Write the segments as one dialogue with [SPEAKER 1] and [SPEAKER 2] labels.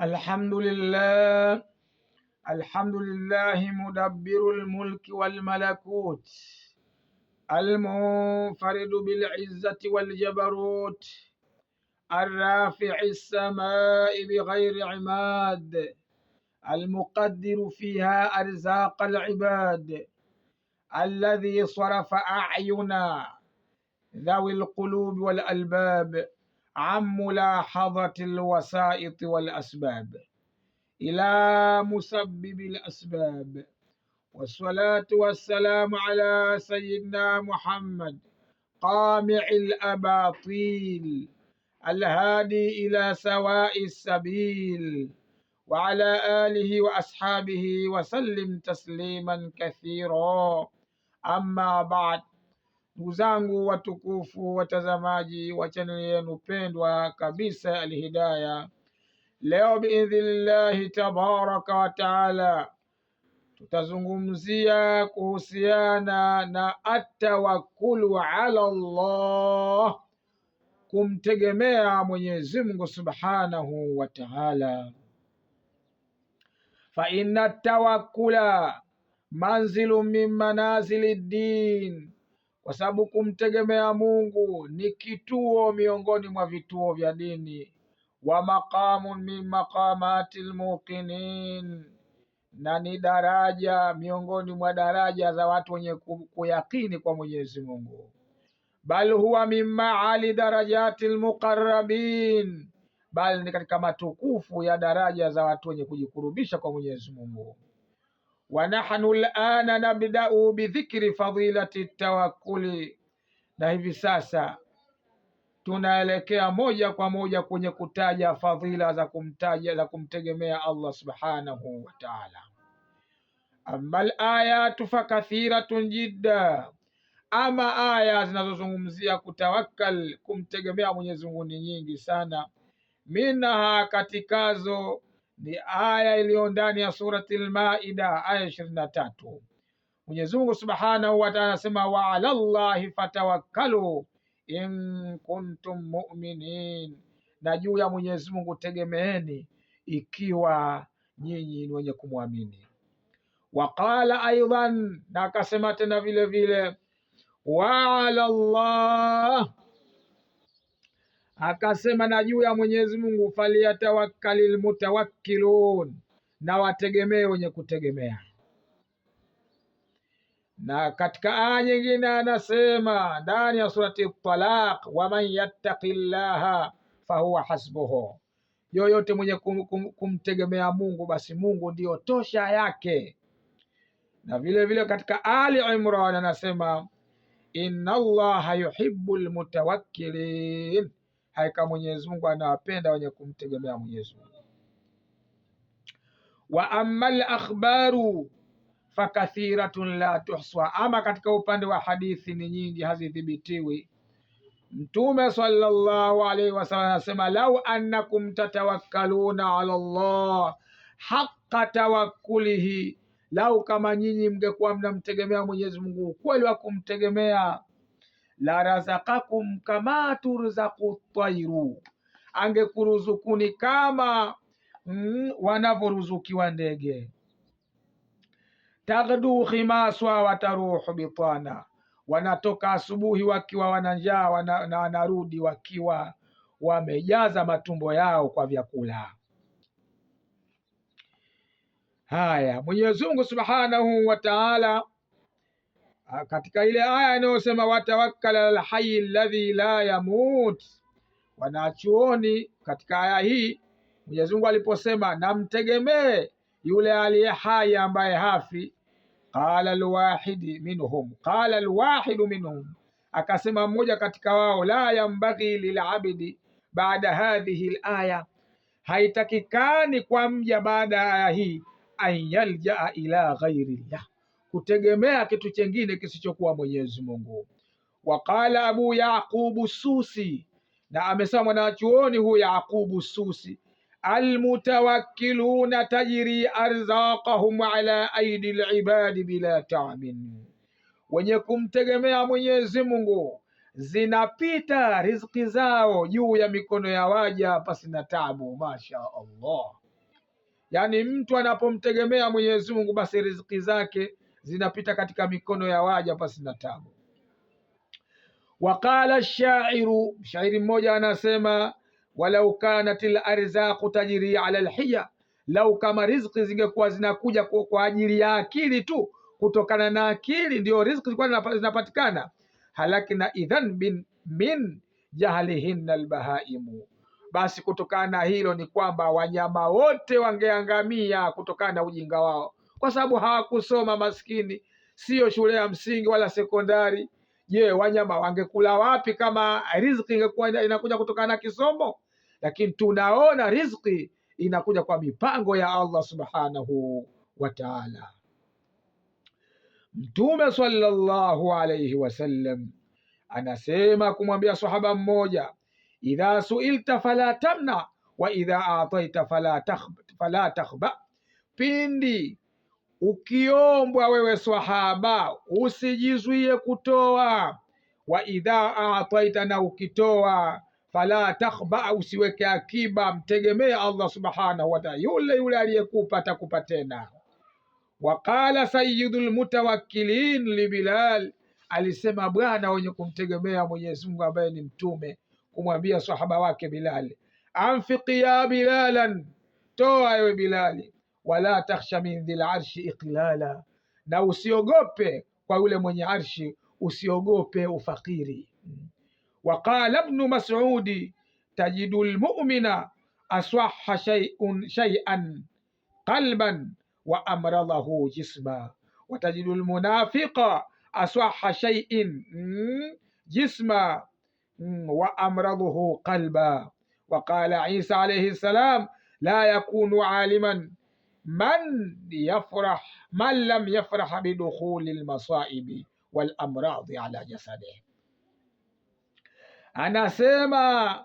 [SPEAKER 1] الحمد لله الحمد لله مدبر الملك والملكوت المنفرد بالعزة والجبروت الرافع السماء بغير عماد المقدر فيها أرزاق العباد الذي صرف أعينا ذوي القلوب والألباب عن ملاحظة الوسائط والأسباب إلى مسبب الأسباب، والصلاة والسلام على سيدنا محمد قامع الأباطيل الهادي إلى سواء السبيل وعلى آله وأصحابه وسلم تسليما كثيرا. Amma baad, ndugu zangu watukufu watazamaji wa chaneli yenu pendwa kabisa Alhidaya, leo biidhnillahi tabaraka wa taala tutazungumzia kuhusiana na atawakkulu ala Allah, kumtegemea Mwenyezi Mungu subhanahu wa taala. Fa inna tawakkula manzilu min manazili din, kwa sababu kumtegemea Mungu ni kituo miongoni mwa vituo vya dini. Wa maqamun min maqamati lmuqinin, na ni daraja miongoni mwa daraja za watu wenye kuyakini kwa Mwenyezi Mungu. Bal huwa min maali darajati lmuqarrabin, bali ni katika matukufu ya daraja za watu wenye kujikurubisha kwa Mwenyezi Mungu. Wa nahnu alana nabda'u bidhikri fadilati tawakkuli, na hivi sasa tunaelekea moja kwa moja kwenye kutaja fadhila za kumtegemea Allah subhanahu wa ta'ala. Amma al-ayatu fakathiratun jidda, ama aya zinazozungumzia kutawakkal, kumtegemea Mwenyezi Mungu ni nyingi sana. Minha, katikazo ni aya iliyo ndani ya surati al-Maida aya 23. Mwenyezi Mungu subhanahu wa ta'ala anasema, wa ala Allahi fatawakkalu in kuntum mu'minin, na juu ya Mwenyezi Mungu tegemeeni ikiwa nyinyi ni wenye kumwamini. Wa qala aidan, na akasema tena vile vile, wa ala Allah, akasema na juu ya Mwenyezi Mungu faliyatawakkalil mutawakkilun, na wategemee wenye kutegemea. Na katika aya nyingine anasema ndani ya surati Talaq, waman yattaqillaha fahuwa hasbuhu, yoyote mwenye kumtegemea Mungu basi Mungu ndiyo tosha yake. Na vile vile katika Ali Imran anasema, inna Allaha yuhibbul mutawakkilin, hakika Mwenyezi Mungu anawapenda wenye kumtegemea Mwenyezi Mungu. Wa ammal akhbaru fakathiratun la tuhsa, ama katika upande wa hadithi ni nyingi hazidhibitiwi. Mtume sallallahu alaihi wasallam anasema, lau annakum tatawakkaluna ala Allah haqqa tawakkulihi, lau kama nyinyi mngekuwa mnamtegemea Mwenyezi Mungu ukweli wa kumtegemea, la razaqakum kama turzaqu tayru, angekuruzukuni kama wanavyoruzukiwa ndege. Taghdu khimaswa wa taruhu bitana, wanatoka asubuhi wakiwa wana njaa na wanarudi wakiwa wamejaza matumbo yao kwa vyakula. Haya, Mwenyezi Mungu subhanahu wa ta'ala katika ile aya inayosema watawakkal ala hayy alladhi la yamut, wanachuoni katika aya hii Mwenyezi Mungu aliposema namtegemee yule aliye hai ambaye hafi, qala alwahidu minhum, akasema mmoja katika wao, la yambaghi lilabdi baada hadhihi alaya, haitakikani kwa mja baada ya aya hii an yaljaa ila ghairillah, kutegemea kitu chengine kisichokuwa Mwenyezi Mungu. Waqala Abu Yaqubu Susi, na amesema mwanachuoni huyu Yaqubu Susi, almutawakkiluna tajri arzaqahum ala aidi alibadi bila ta'bin, wenye kumtegemea Mwenyezi Mungu zinapita riziki zao juu ya mikono ya waja pasina tabu. Masha Allah, Yani mtu anapomtegemea Mwenyezi Mungu, basi riziki zake zinapita katika mikono ya waja pasi na tabu. Waqala shairu, shairi mmoja anasema, walau kanat larzaqu tajri ala lhiya, lau kama riziki zingekuwa zinakuja kwa ajili ya akili tu, kutokana na akili ndio riziki zilikuwa zinapatikana, halakina idhan min jahlihinna albahaimu, basi kutokana na hilo ni kwamba wanyama wote wangeangamia kutokana na ujinga wao, kwa sababu hawakusoma maskini, sio shule ya msingi wala sekondari. Je, wanyama wangekula wapi kama riziki ingekuwa inakuja kutokana na kisomo? Lakini tunaona riziki inakuja kwa mipango ya Allah subhanahu wa ta'ala. Mtume sallallahu alayhi wasallam anasema kumwambia sahaba mmoja, idha suilta fala tamna wa idha ataita fala takhba, pindi ukiombwa wewe swahaba usijizuie kutoa, wa idha ataita, na ukitoa, fala takhba, usiweke akiba, mtegemee Allah subhanahu wa ta'ala, yule yule aliyekupa atakupa tena. Waqala sayyidul mutawakkilin li Bilal, alisema bwana wenye kumtegemea Mwenyezi Mungu ambaye ni mtume kumwambia sahaba wake Bilal, anfiqi ya Bilalan, toa ewe Bilali, wala takhsha min dhil arshi iqlala, na usiogope kwa yule mwenye arshi, usiogope ufakiri. Waqala ibn Mas'udi, tajidu almu'mina aswahha shay'an qalban wa amradahu jisma, watajidu almunafiqa aswahha shay'in jisma wa amradahu qalba. Waqala Isa alayhi salam, la yakunu aliman man lam yafrah bidukhuli almasaibi wal amradi ala jasadihi. Anasema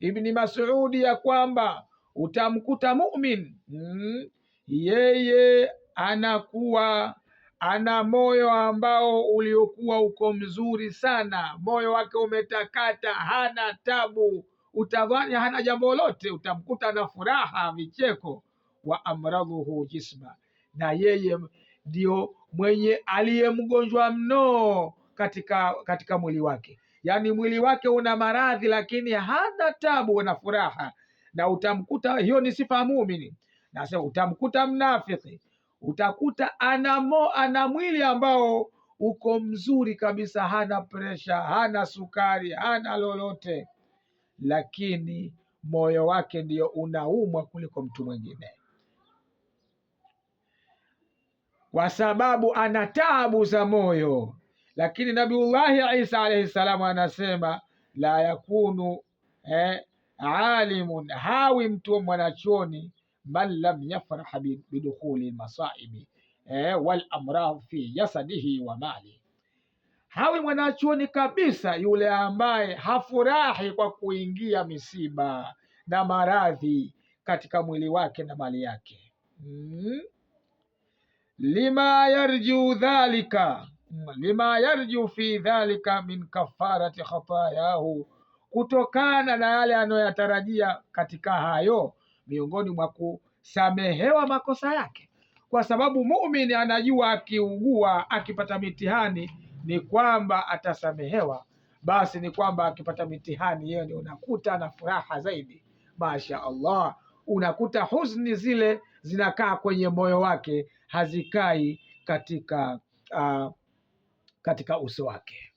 [SPEAKER 1] Ibni Mas'udi ya kwamba utamkuta mu'min yeye anakuwa ana moyo ambao uliokuwa uko mzuri sana, moyo wake umetakata, hana tabu, utadhani hana jambo lote, utamkuta na furaha, vicheko. Wa amradhuhu jisma, na yeye ndio mwenye aliye mgonjwa mno katika mwili wake, yani mwili wake una maradhi lakini hana tabu na furaha. Na utamkuta hiyo ni sifa ya muumini. Nasema utamkuta mnafiki, utakuta ana mwili ambao uko mzuri kabisa, hana presha, hana sukari, hana lolote, lakini moyo wake ndio unaumwa kuliko mtu mwingine, kwa sababu ana taabu za moyo. Lakini Nabiullahi Isa alayhi salamu anasema, la yakunu alimun, hawi mtu mwanachuoni, man lam yafrah bidukhuli masaibi wal amrad fi jasadihi wa mali, hawi mwanachuoni kabisa yule ambaye hafurahi kwa kuingia misiba na maradhi katika mwili wake na mali yake. Lima yarju fi dhalika min kafarati khatayahu, kutokana na yale anayoyatarajia katika hayo, miongoni mwa kusamehewa makosa yake. Kwa sababu muumini anajua akiugua, akipata mitihani ni kwamba atasamehewa, basi ni kwamba akipata mitihani yeye ndio unakuta na furaha zaidi. Masha Allah, unakuta huzuni zile zinakaa kwenye moyo wake, hazikai katika uso wake.